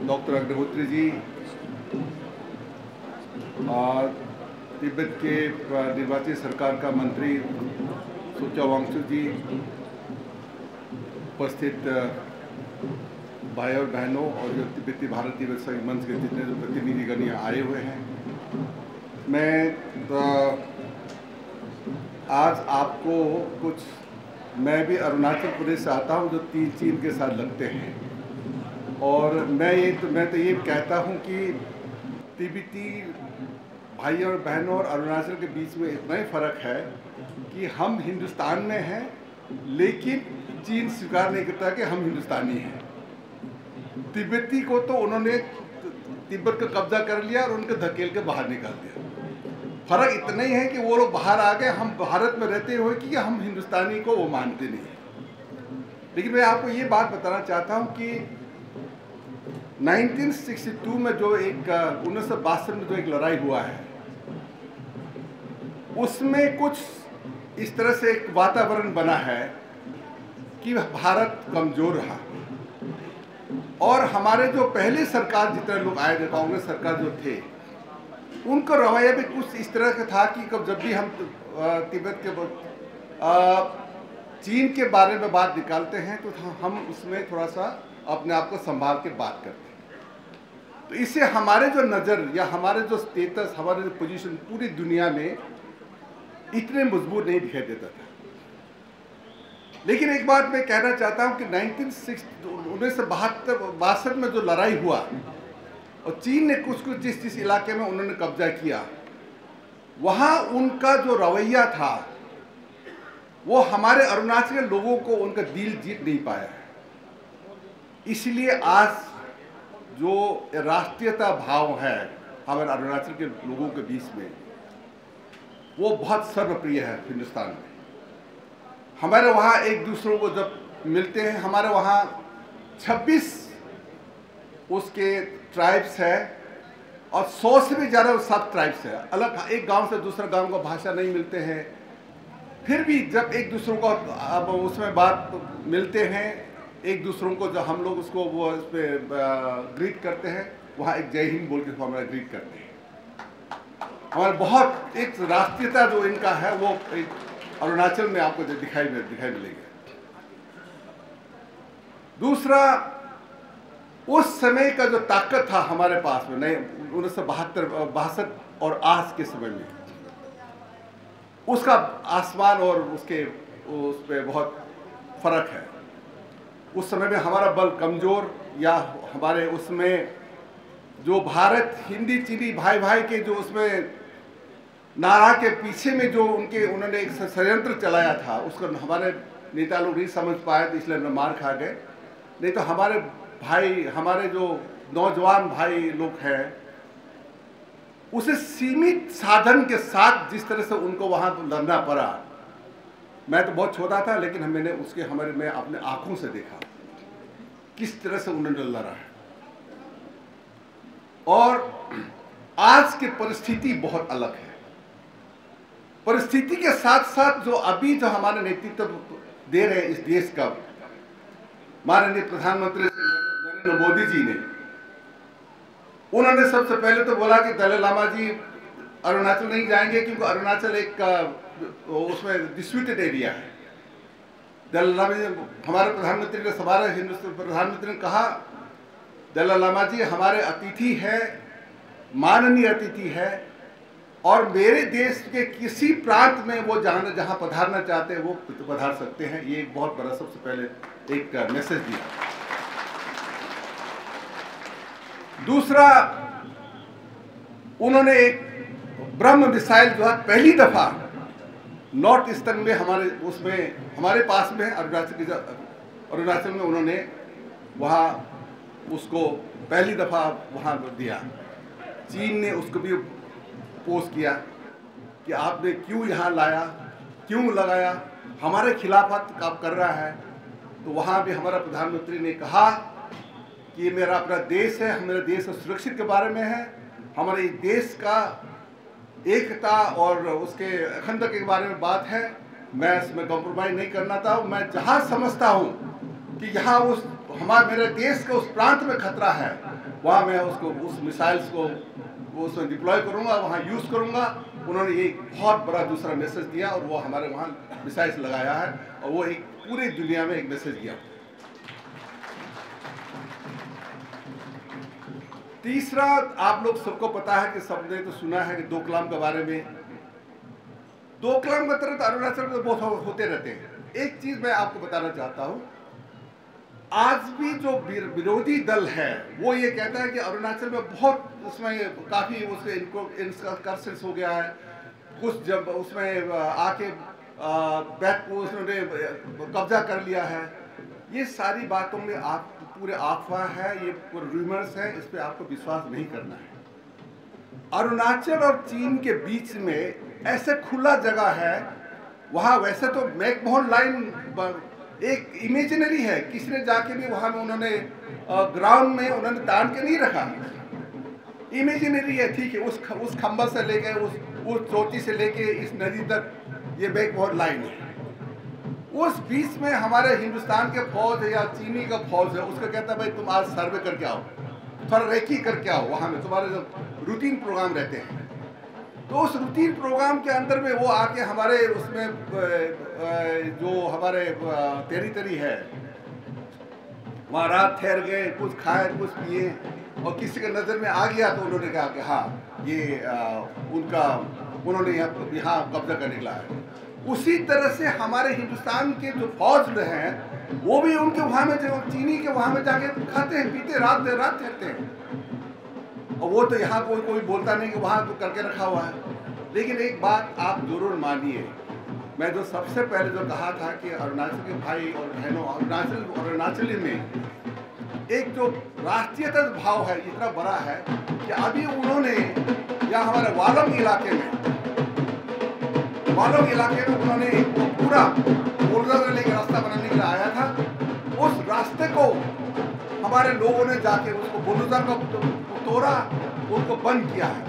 Doctor Agnihotri ji, Tibet के निर्वाचित सरकार का मंत्री सुचा वांगचुक जी, उपस्थित भाई और बहनों और जो तिब्बती भारतीय व्यवसायिक मंच के जितने जो प्रतिनिधिगण यहाँ आए हुए हैं, आज आपको मैं भी अरुणाचल प्रदेश से आता हूँ जो चीन के साथ लगते हैं, और मैं तो ये कहता हूँ कि तिब्बती भाई और बहनों और अरुणाचल के बीच में इतना ही फर्क है कि हम हिंदुस्तान में हैं, लेकिन चीन स्वीकार नहीं करता कि हम हिंदुस्तानी हैं। तिब्बती को तो उन्होंने तिब्बत का कब्जा कर लिया और उनके धकेल के बाहर निकाल दिया। फर्क इतना ही है कि वो लोग बाहर आ गए, हम भारत में रहते हुए कि हम हिंदुस्तानी को वो मानते नहीं। लेकिन मैं आपको ये बात बताना चाहता हूँ कि 1962 में जो 1962 में जो एक लड़ाई हुआ है, उसमें कुछ इस तरह से एक वातावरण बना है कि भारत कमजोर रहा, और हमारे जो पहले सरकार जितने लोग आए थे, कांग्रेस सरकार जो थे, उनका रवैया भी कुछ इस तरह का था कि जब भी हम तिब्बत के चीन के बारे में बात निकालते हैं तो हम उसमें थोड़ा सा अपने आप को संभाल के बात करते हैं। तो इससे हमारे जो नज़र या हमारे जो स्टेटस, हमारे जो पोजीशन पूरी दुनिया में इतने मजबूत नहीं दिखाई देता था। लेकिन एक बात मैं कहना चाहता हूं कि 1962 में जो लड़ाई हुआ और चीन ने कुछ जिस इलाके में उन्होंने कब्जा किया, वहां उनका जो रवैया था वो हमारे अरुणाचल के लोगों को उनका दिल जीत नहीं पाया है। इसलिए आज जो राष्ट्रीयता भाव है हमारे अरुणाचल के लोगों के बीच में, वो बहुत सर्वप्रिय है हिंदुस्तान में। हमारे वहाँ एक दूसरों को जब मिलते हैं, हमारे वहाँ 26 उसके ट्राइब्स है और 100 से भी ज़्यादा सब ट्राइब्स है। अलग एक गांव से दूसरा गांव को भाषा नहीं मिलते हैं, फिर भी जब एक दूसरों को अब उसमें बात मिलते हैं, एक दूसरों को जब हम लोग उसको वो उस पर ग्रीट करते हैं, वहाँ एक जय हिंद बोल के हमारा ग्रीट करते हैं। हमारे बहुत एक राष्ट्रीयता जो इनका है वो अरुणाचल में आपको दिखाई मिलेगी। दूसरा, उस समय का जो ताकत था हमारे पास में, नहीं 1962 और आज के समय में, उसका आसमान और उस पे बहुत फर्क है। उस समय में हमारा बल कमजोर, या हमारे उसमें जो भारत हिंदी चीनी भाई के जो उसमें नारा के पीछे में जो उन्होंने एक षड्यंत्र चलाया था, उसको हमारे नेता लोग नहीं समझ पाए, तो इसलिए हम मार खा गए। नहीं तो हमारे भाई, हमारे जो नौजवान भाई लोग हैं, उसे सीमित साधन के साथ जिस तरह से उनको वहां लड़ना पड़ा, मैं तो बहुत छोटा था, लेकिन मैं अपने आंखों से देखा किस तरह से उन्होंने लड़ा है। और आज की परिस्थिति बहुत अलग है। परिस्थिति के साथ साथ जो अभी जो हमारे नेतृत्व दे रहे हैं इस देश का माननीय प्रधानमंत्री नरेंद्र मोदी जी ने, उन्होंने सबसे पहले तो बोला कि दलाई लामा जी अरुणाचल नहीं जाएंगे क्योंकि अरुणाचल एक उसमें डिस्प्यूटेड एरिया है। दलाई लामा जी, हमारे प्रधानमंत्री ने हिंदुस्तान प्रधानमंत्री ने कहा, दलाई लामा जी हमारे अतिथि है, माननीय अतिथि है, और मेरे देश के किसी प्रांत में वो जहां पधारना चाहते हैं वो पधार सकते हैं। ये एक बहुत बड़ा सबसे पहले एक मैसेज दिया। दूसरा, उन्होंने एक ब्रह्म मिसाइल जो है पहली दफा नॉर्थ ईस्टर्न में हमारे पास में अरुणाचल में उन्होंने वहाँ उसको पहली दफा वहाँ दिया। चीन ने उसको भी पोस्ट किया कि आपने क्यों यहाँ लाया, क्यों लगाया, हमारे खिलाफ आप कर रहा है। तो वहाँ भी हमारा प्रधानमंत्री ने कहा कि ये मेरा अपना देश है, मेरे देश के सुरक्षित के बारे में है, हमारे देश का एकता और उसके अखंडता के बारे में बात है। मैं इसमें कॉम्प्रोमाइज नहीं करना था। मैं जहाँ समझता हूँ कि यहाँ मेरे देश के उस प्रांत में खतरा है, वहाँ मैं उसको उस मिसाइल्स को वो उसमें डिप्लॉय करूँगा, वहाँ यूज़ करूँगा। उन्होंने एक बहुत बड़ा दूसरा मैसेज दिया और वो हमारे वहाँ मिसाइल्स लगाया है और वो एक पूरी दुनिया में एक मैसेज दिया। तीसरा, आप लोग सबको पता है कि सबने तो सुना है कि डोकलाम के बारे में। डोकलाम का तरह अरुणाचल में बहुत होते रहते हैं। एक चीज मैं आपको बताना चाहता हूं, आज भी जो विरोधी दल है वो ये कहता है कि अरुणाचल में बहुत उसमें काफी उसके इंकर्शंस हो गया है, कुछ जब उसमें आके बैक उसने कब्जा कर लिया है। ये सारी बातों में आप पूरे अफवाह है, ये पूरे रूमर्स है, इस पे आपको विश्वास नहीं करना है। अरुणाचल और चीन के बीच में ऐसे खुला जगह है, वहाँ वैसे तो मैकमोहन लाइन एक इमेजिनरी है, किसी ने जाके भी वहाँ में उन्होंने ग्राउंड में उन्होंने तान के नहीं रखा, इमेजिनरी है, ठीक है। उस खंबा से लेके उस चोटी से लेके इस नदी तक ये मैकमोहन लाइन है। उस बीच में हमारे हिंदुस्तान के फौज है या चीनी का फौज है, उसका कहता है भाई तुम आज सर्वे करके आओ, थोड़ा रेकी करके आओ, वहाँ में तुम्हारे जो रूटीन प्रोग्राम रहते हैं। तो उस रूटीन प्रोग्राम के अंदर में वो आके हमारे उसमें जो हमारे टेरिटरी है वहाँ रात ठहर गए, कुछ खाए कुछ पिए, और किसी के नज़र में आ गया तो उन्होंने कहा कि हाँ ये उन्होंने यहाँ कब्जा करने निकला है। उसी तरह से हमारे हिंदुस्तान के जो फौज हैं वो भी उनके वहाँ में जो चीनी के वहाँ में जाके खाते हैं पीते रात ठहरते हैं, और वो तो यहाँ कोई बोलता नहीं कि वहाँ तो करके रखा हुआ है। लेकिन एक बात आप जरूर मानिए, मैं जो सबसे पहले जो कहा था कि अरुणाचल के भाई और बहनों, अरुणाचली में एक जो राष्ट्रीयता भाव है इतना बड़ा है कि अभी उन्होंने या हमारे वालम इलाके में उन्होंने पूरा बुलडोजर लेके रास्ता बनाने के लिए आया था। उस रास्ते को हमारे लोगों ने जाके उसको बुलडोजर को तोड़ा, उसको बंद किया है।